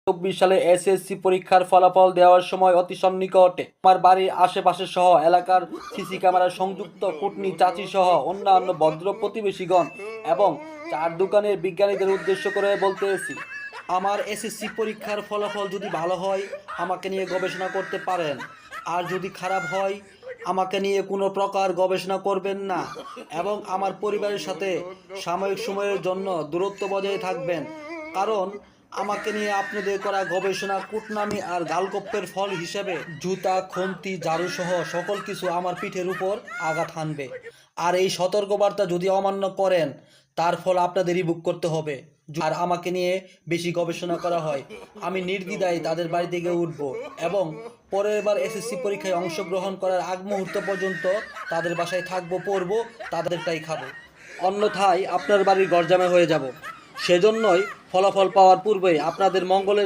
2024 সালে এসএসসি পরীক্ষার ফলাফল দেওয়ার সময় অতি সন্নিকটে আমার বাড়ির আশেপাশে সহ এলাকার সিসি ক্যামেরা সংযুক্ত কুটনি চাচি সহ অন্যান্য ভদ্র প্রতিবেশীগণ এবং চার দোকানের বিজ্ঞানীদের উদ্দেশ্য করে বলতেছি, আমার এসএসসি পরীক্ষার ফলাফল যদি ভালো হয় আমাকে নিয়ে গবেষণা করতে পারেন, আর যদি খারাপ হয় আমাকে নিয়ে কোনো প্রকার গবেষণা করবেন না এবং আমার পরিবারের সাথে সাময়িক সময়ের জন্য দূরত্ব বজায় থাকবেন, কারণ আমাকে নিয়ে আপনাদের করা গবেষণা কুটনামি আর গালগপ্পের ফল হিসেবে জুতা, খন্তি, ঝাড়ু সহ সকল কিছু আমার পিঠের উপর আঘাত হানবে। আর এই সতর্কবার্তা যদি অমান্য করেন তার ফল আপনাদেরই ভোগ করতে হবে। আর আমাকে নিয়ে বেশি গবেষণা করা হয় আমি নির্দ্বিধায় তাদের বাড়িতে গিয়ে উঠবো এবং পরের বার এসএসসি পরীক্ষায় অংশগ্রহণ করার আগ মুহূর্ত পর্যন্ত তাদের বাসায় থাকবো, পড়বো, তাদেরটাই খাবো, অন্যথায় আপনার বাড়ির গরজামে হয়ে যাব। সেজন্যই ফলাফল পাওয়ার পূর্বেই আপনাদের মঙ্গলের